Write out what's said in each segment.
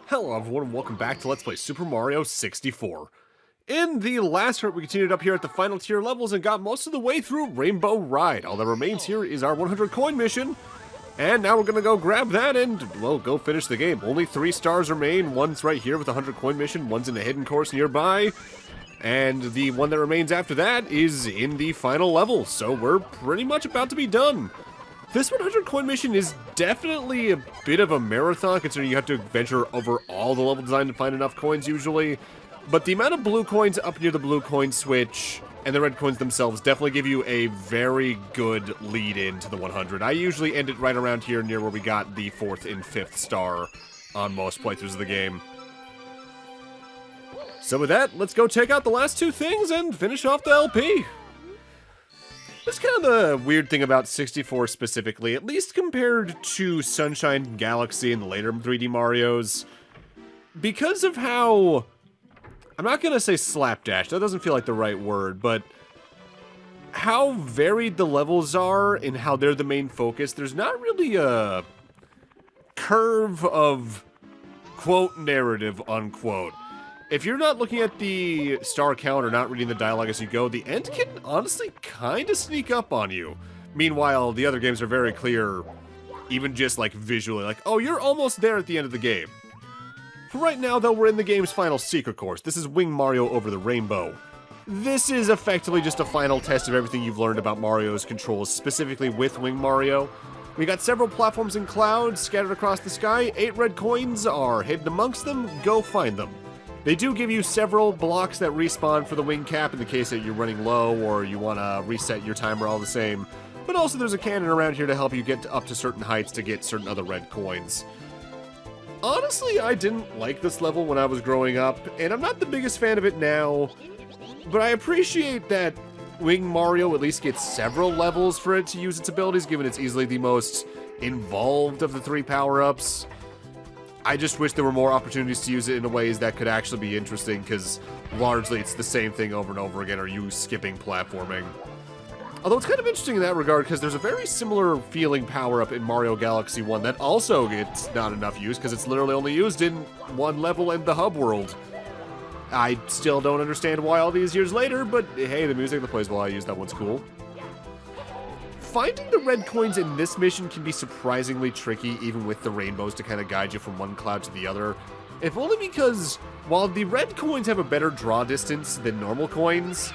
Hello everyone and welcome back to Let's Play Super Mario 64. In the last part, we continued up here at the final tier levels and got most of the way through Rainbow Ride. All that remains here is our 100 coin mission, and now we're gonna go grab that and, well, go finish the game. Only 3 stars remain. One's right here with the 100 coin mission, one's in a hidden course nearby, and the one that remains after that is in the final level, so we're pretty much about to be done. This 100 coin mission is definitely a bit of a marathon, considering you have to venture over all the level design to find enough coins usually. But the amount of blue coins up near the blue coin switch and the red coins themselves definitely give you a very good lead into the 100. I usually end it right around here near where we got the 4th and 5th star on most playthroughs of the game. So with that, let's go check out the last 2 things and finish off the LP. That's kind of the weird thing about 64 specifically, at least compared to Sunshine Galaxy and the later 3D Marios. Because of how, I'm not going to say slapdash, that doesn't feel like the right word, but how varied the levels are and how they're the main focus, there's not really a curve of quote narrative unquote. If you're not looking at the star count or not reading the dialogue as you go, the end can honestly kind of sneak up on you. Meanwhile, the other games are very clear, even just like visually, like, oh, you're almost there at the end of the game. For right now, though, we're in the game's final secret course. This is Wing Mario Over the Rainbow. This is effectively just a final test of everything you've learned about Mario's controls, specifically with Wing Mario. We got several platforms and clouds scattered across the sky. 8 red coins are hidden amongst them. Go find them. They do give you several blocks that respawn for the wing cap in the case that you're running low or you want to reset your timer all the same. But also there's a cannon around here to help you get up to certain heights to get certain other red coins. Honestly, I didn't like this level when I was growing up, and I'm not the biggest fan of it now. But I appreciate that Wing Mario at least gets several levels for it to use its abilities, given it's easily the most involved of the 3 power-ups. I just wish there were more opportunities to use it in ways that could actually be interesting, because largely it's the same thing over and over again, or you skipping platforming. Although it's kind of interesting in that regard, because there's a very similar feeling power-up in Mario Galaxy 1 that also gets not enough use, because it's literally only used in 1 level in the hub world. I still don't understand why all these years later, but hey, the music that plays while I use that one's cool. Finding the red coins in this mission can be surprisingly tricky, even with the rainbows to kind of guide you from one cloud to the other. If only because, while the red coins have a better draw distance than normal coins,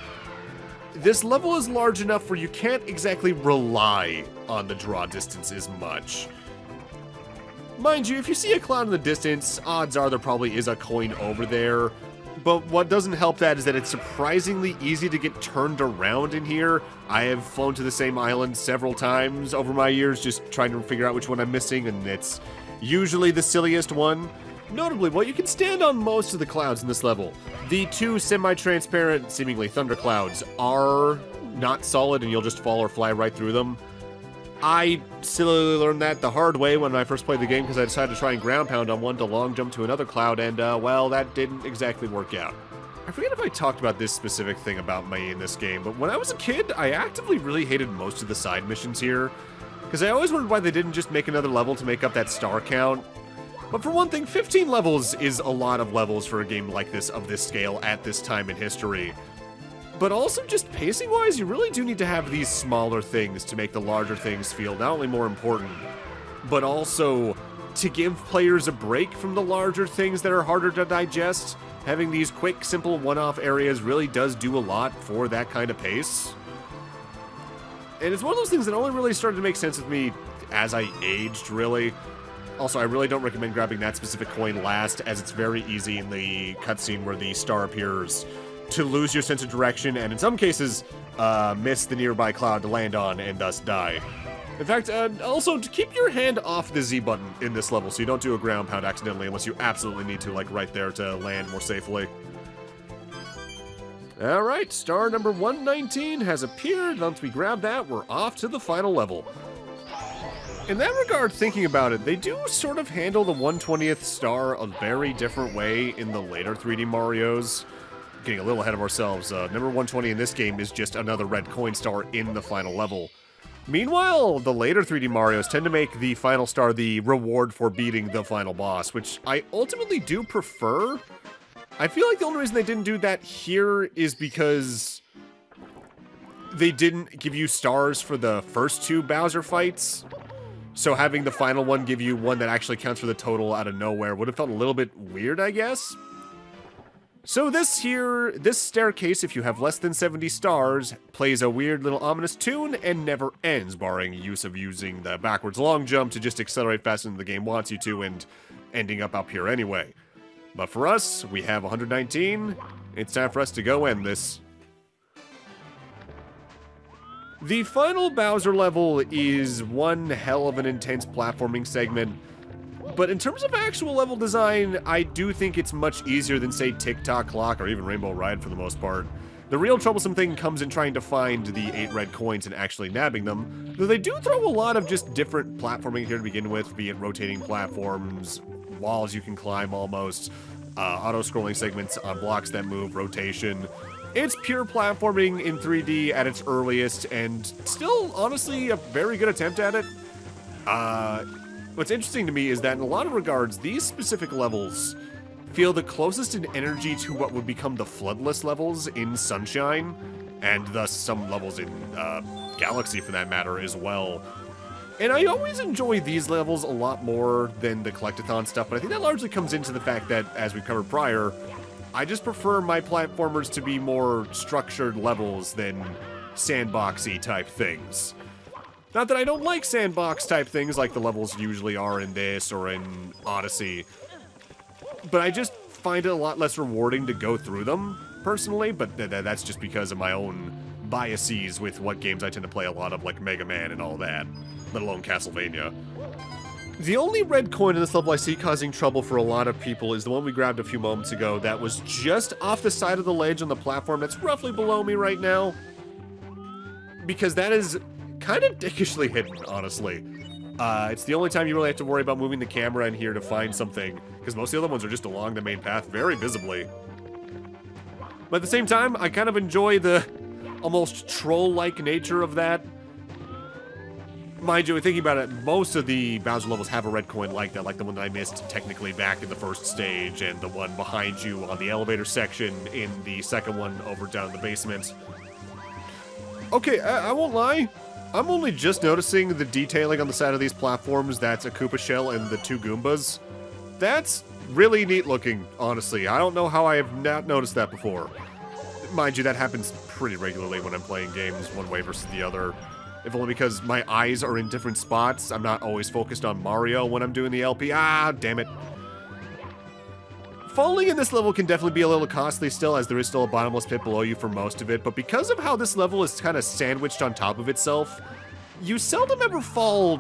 this level is large enough where you can't exactly rely on the draw distance as much. Mind you, if you see a cloud in the distance, odds are there probably is a coin over there. But what doesn't help that is that it's surprisingly easy to get turned around in here. I have flown to the same island several times over my years just trying to figure out which one I'm missing, and it's usually the silliest one. Notably, while you can stand on most of the clouds in this level, the 2 semi-transparent, seemingly thunder clouds are not solid and you'll just fall or fly right through them. I sillily learned that the hard way when I first played the game because I decided to try and ground pound on one to long jump to another cloud, and, well, that didn't exactly work out. I forget if I talked about this specific thing about me in this game, but when I was a kid, I actively really hated most of the side missions here, because I always wondered why they didn't just make another level to make up that star count. But for one thing, 15 levels is a lot of levels for a game like this of this scale at this time in history. But also, just pacing-wise, you really do need to have these smaller things to make the larger things feel not only more important, but also to give players a break from the larger things that are harder to digest. Having these quick, simple one-off areas really does do a lot for that kind of pace. And it's one of those things that only really started to make sense with me as I aged, really. Also, I really don't recommend grabbing that specific coin last, as it's very easy in the cutscene where the star appears to lose your sense of direction, and in some cases, miss the nearby cloud to land on and thus die. In fact, also, to keep your hand off the Z button in this level so you don't do a ground pound accidentally unless you absolutely need to, like right there to land more safely. Alright, star number 119 has appeared. Once we grab that, we're off to the final level. In that regard, thinking about it, they do sort of handle the 120th star a very different way in the later 3D Marios. Getting a little ahead of ourselves, number 120 in this game is just another red coin star in the final level. Meanwhile, the later 3D Marios tend to make the final star the reward for beating the final boss, which I ultimately do prefer. I feel like the only reason they didn't do that here is because they didn't give you stars for the first 2 Bowser fights. So having the final one give you one that actually counts for the total out of nowhere would have felt a little bit weird, I guess. So this staircase, if you have less than 70 stars, plays a weird little ominous tune and never ends, barring use of using the backwards long jump to just accelerate faster than the game wants you to and ending up here anyway. But for us, we have 119. It's time for us to go end this. The final Bowser level is one hell of an intense platforming segment. But in terms of actual level design, I do think it's much easier than, say, Tick-Tock Clock or even Rainbow Ride for the most part. The real troublesome thing comes in trying to find the 8 red coins and actually nabbing them, though they do throw a lot of just different platforming here to begin with, be it rotating platforms, walls you can climb almost, auto-scrolling segments on blocks that move, rotation. It's pure platforming in 3D at its earliest, and still, honestly, a very good attempt at it. What's interesting to me is that in a lot of regards, these specific levels feel the closest in energy to what would become the floodless levels in Sunshine, and thus some levels in Galaxy for that matter as well. And I always enjoy these levels a lot more than the Collectathon stuff, but I think that largely comes into the fact that, as we covered prior, I just prefer my platformers to be more structured levels than sandboxy type things. Not that I don't like sandbox type things like the levels usually are in this or in Odyssey, but I just find it a lot less rewarding to go through them, personally, but that's just because of my own biases with what games I tend to play a lot of, like Mega Man and all that, let alone Castlevania. The only red coin in this level I see causing trouble for a lot of people is the one we grabbed a few moments ago that was just off the side of the ledge on the platform that's roughly below me right now, because that is kind of dickishly hidden, honestly. It's the only time you really have to worry about moving the camera in here to find something, because most of the other ones are just along the main path very visibly. But at the same time, I kind of enjoy the almost troll-like nature of that. Mind you, thinking about it, most of the Bowser levels have a red coin like that, like the one that I missed technically back in the first stage, and the one behind you on the elevator section in the second one over down in the basement. Okay, I won't lie. I'm only just noticing the detailing on the side of these platforms. That's a Koopa shell and the 2 Goombas. That's really neat looking, honestly. I don't know how I have not noticed that before. Mind you, that happens pretty regularly when I'm playing games one way versus the other. If only because my eyes are in different spots. I'm not always focused on Mario when I'm doing the LP. Ah, damn it. Falling in this level can definitely be a little costly still, as there is still a bottomless pit below you for most of it, but because of how this level is kind of sandwiched on top of itself, you seldom ever fall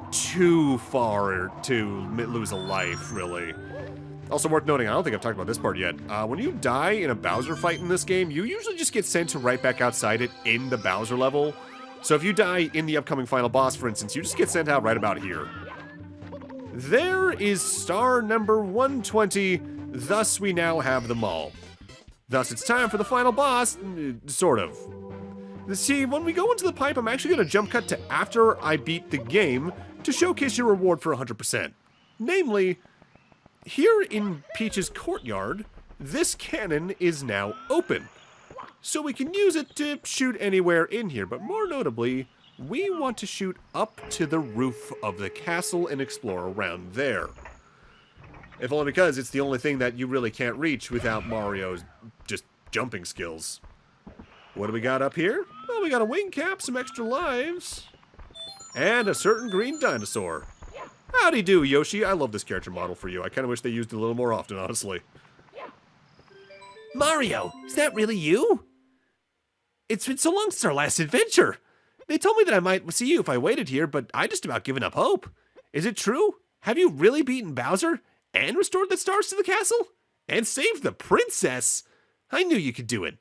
too far to lose a life, really. Also worth noting, I don't think I've talked about this part yet, when you die in a Bowser fight in this game, you usually just get sent to right back outside it in the Bowser level. So if you die in the upcoming final boss, for instance, you just get sent out right about here. There is star number 120, thus we now have them all. Thus it's time for the final boss, sort of. See, when we go into the pipe, I'm actually going to jump cut to after I beat the game to showcase your reward for 100%. Namely, here in Peach's courtyard, this cannon is now open. So we can use it to shoot anywhere in here, but more notably, we want to shoot up to the roof of the castle and explore around there. If only because it's the only thing that you really can't reach without Mario's just jumping skills. What do we got up here? Well, we got a wing cap, some extra lives, and a certain green dinosaur. Howdy do, Yoshi. I love this character model for you. I kind of wish they used it a little more often, honestly. Mario, is that really you? It's been so long since our last adventure. They told me that I might see you if I waited here, but I just about given up hope. Is it true? Have you really beaten Bowser and restored the stars to the castle? And saved the princess? I knew you could do it.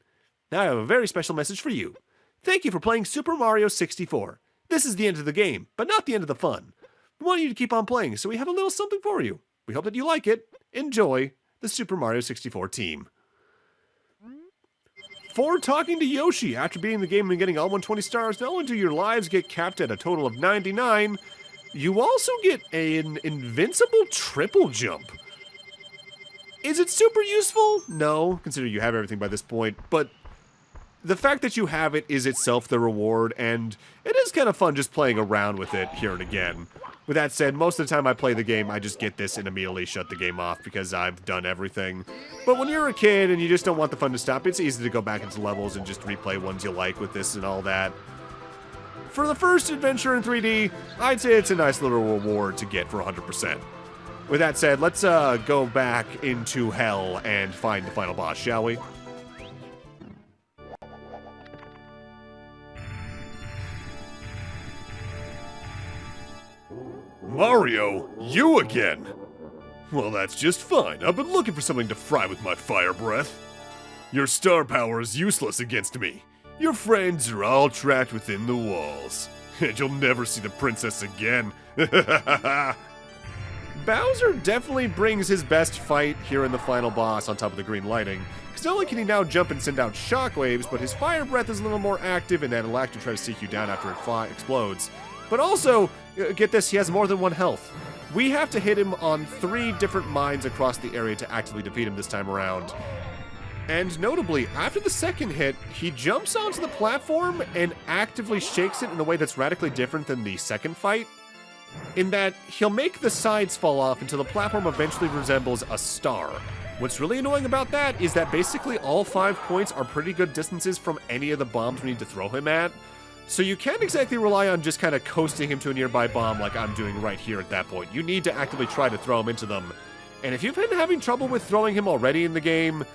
Now I have a very special message for you. Thank you for playing Super Mario 64. This is the end of the game, but not the end of the fun. We want you to keep on playing, so we have a little something for you. We hope that you like it. Enjoy, the Super Mario 64 team. For talking to Yoshi after beating the game and getting all 120 stars, not only do your lives get capped at a total of 99, you also get an invincible triple jump. Is it super useful? No, consider you have everything by this point, but the fact that you have it is itself the reward, and it is kind of fun just playing around with it here and again. With that said, most of the time I play the game, I just get this and immediately shut the game off because I've done everything. But when you're a kid and you just don't want the fun to stop, it's easy to go back into levels and just replay ones you like with this and all that. For the first adventure in 3D, I'd say it's a nice little reward to get for 100%. With that said, let's go back into hell and find the final boss, shall we? Mario, you again? Well, that's just fine. I've been looking for something to fry with my fire breath. Your star power is useless against me. Your friends are all trapped within the walls. And you'll never see the princess again. Bowser definitely brings his best fight here in the final boss on top of the green lighting. Because not only can he now jump and send out shockwaves, but his fire breath is a little more active and that it'll actually try to seek you down after it explodes. But also, get this, he has more than one health. We have to hit him on 3 different mines across the area to actively defeat him this time around. And notably, after the second hit, he jumps onto the platform and actively shakes it in a way that's radically different than the second fight. In that, he'll make the sides fall off until the platform eventually resembles a star. What's really annoying about that is that basically all 5 points are pretty good distances from any of the bombs we need to throw him at. So you can't exactly rely on just kind of coasting him to a nearby bomb like I'm doing right here at that point. You need to actively try to throw him into them. And if you've been having trouble with throwing him already in the game,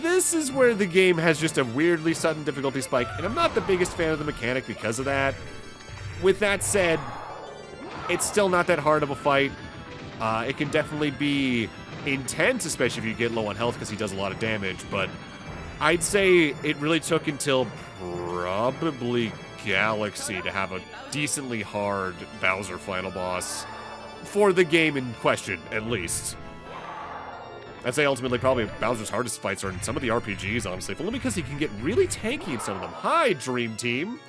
this is where the game has just a weirdly sudden difficulty spike, and I'm not the biggest fan of the mechanic because of that. With that said, it's still not that hard of a fight. It can definitely be intense, especially if you get low on health because he does a lot of damage, but I'd say it really took until probably Galaxy to have a decently hard Bowser final boss. For the game in question, at least. I'd say ultimately probably Bowser's hardest fights are in some of the RPGs, honestly, if only because he can get really tanky in some of them. Hi, Dream Team!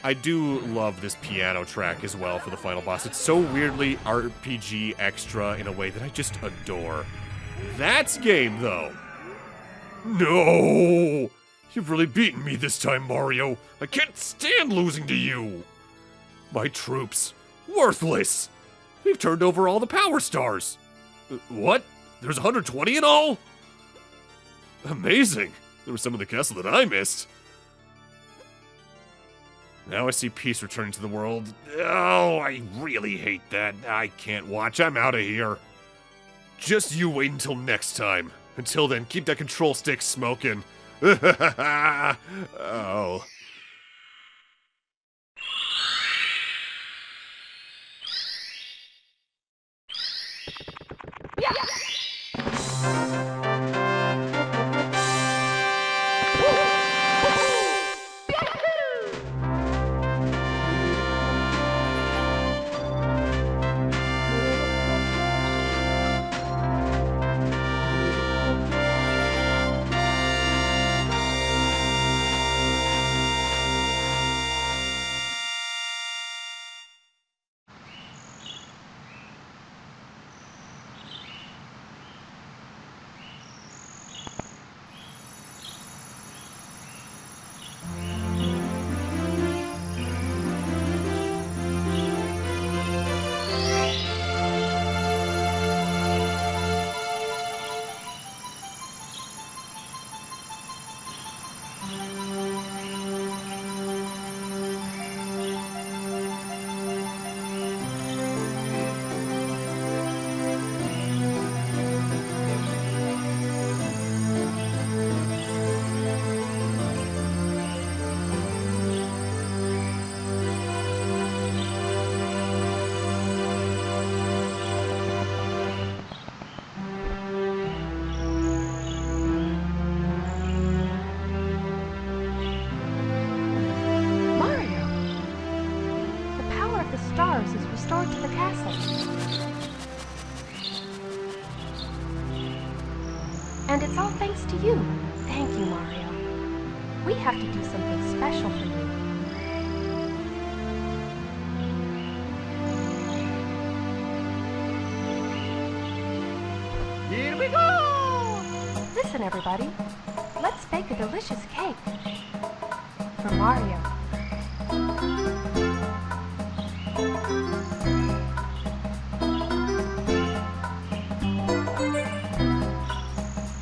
I do love this piano track as well for the final boss. It's so weirdly RPG extra in a way that I just adore. That's game, though. No! You've really beaten me this time, Mario. I can't stand losing to you. My troops, worthless. We've turned over all the power stars. What? There's 120 in all? Amazing. There was some in the castle that I missed. Now I see peace returning to the world. Oh, I really hate that. I can't watch. I'm out of here. Just you wait until next time. Until then, keep that control stick smoking. Oh. And it's all thanks to you. Thank you, Mario. We have to do something special for you. Here we go! Listen, everybody. Let's bake a delicious cake for Mario.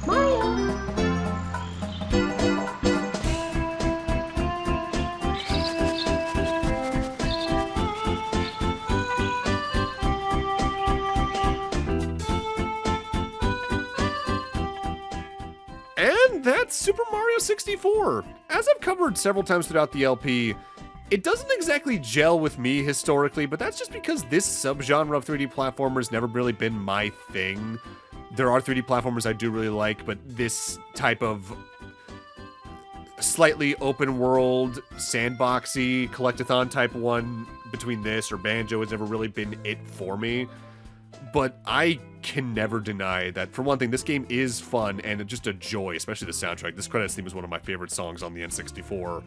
Mario! And that's Super Mario 64. As I've covered several times throughout the LP, it doesn't exactly gel with me historically, but that's just because this subgenre of 3D platformer's never really been my thing. There are 3D platformers I do really like, but this type of slightly open world, sandboxy, collectathon type one between this or Banjo has never really been it for me. But I can never deny that, for one thing, this game is fun and just a joy, especially the soundtrack. This credits theme is one of my favorite songs on the N64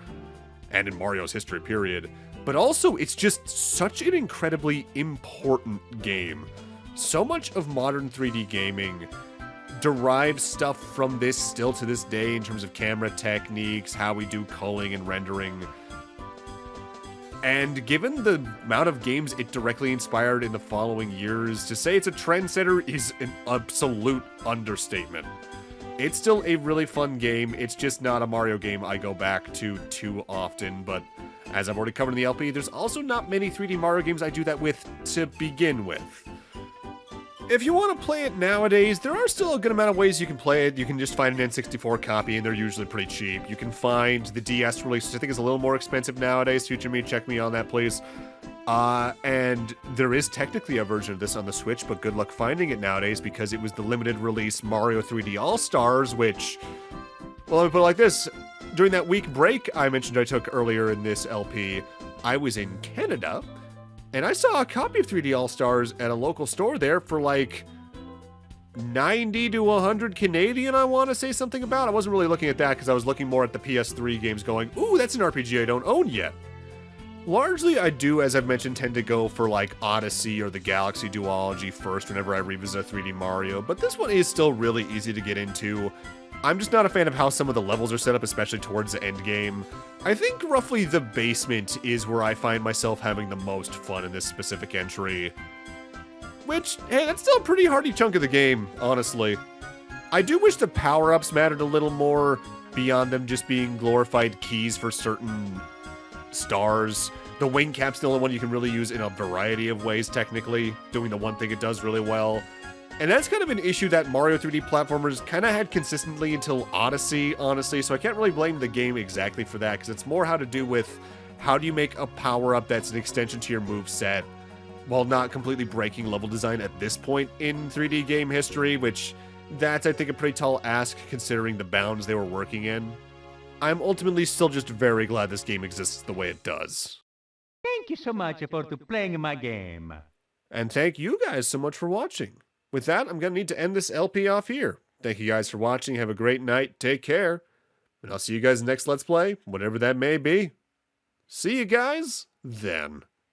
and in Mario's history, period. But also, it's just such an incredibly important game. So much of modern 3D gaming derives stuff from this still to this day in terms of camera techniques, how we do culling and rendering. And given the amount of games it directly inspired in the following years, to say it's a trendsetter is an absolute understatement. It's still a really fun game, it's just not a Mario game I go back to too often, but as I've already covered in the LP, there's also not many 3D Mario games I do that with to begin with. If you want to play it nowadays, there are still a good amount of ways you can play it. You can just find an N64 copy, and they're usually pretty cheap. You can find the DS release, which I think is a little more expensive nowadays. Future me, check me on that, please. And there is technically a version of this on the Switch, but good luck finding it nowadays because it was the limited release Mario 3D All-Stars, which, well, let me put it like this. During that week break I mentioned I took earlier in this LP, I was in Canada, and I saw a copy of 3D All-Stars at a local store there for like 90 to 100 Canadian, I want to say something about. I wasn't really looking at that because I was looking more at the PS3 games going, ooh, that's an RPG I don't own yet. Largely, I do, as I've mentioned, tend to go for like Odyssey or the Galaxy duology first whenever I revisit 3D Mario, but this one is still really easy to get into. I'm just not a fan of how some of the levels are set up, especially towards the end game. I think roughly the basement is where I find myself having the most fun in this specific entry. Which, hey, that's still a pretty hearty chunk of the game, honestly. I do wish the power-ups mattered a little more, beyond them just being glorified keys for certain stars. The wing cap's the only one you can really use in a variety of ways, technically, doing the one thing it does really well. And that's kind of an issue that Mario 3D platformers kind of had consistently until Odyssey, honestly, so I can't really blame the game exactly for that, because it's more how to do with how do you make a power-up that's an extension to your moveset, while not completely breaking level design at this point in 3D game history, which that's, I think, a pretty tall ask considering the bounds they were working in. I'm ultimately still just very glad this game exists the way it does. Thank you so much for playing my game. And thank you guys so much for watching. With that, I'm going to need to end this LP off here. Thank you guys for watching. Have a great night. Take care. And I'll see you guys next Let's Play, whatever that may be. See you guys then.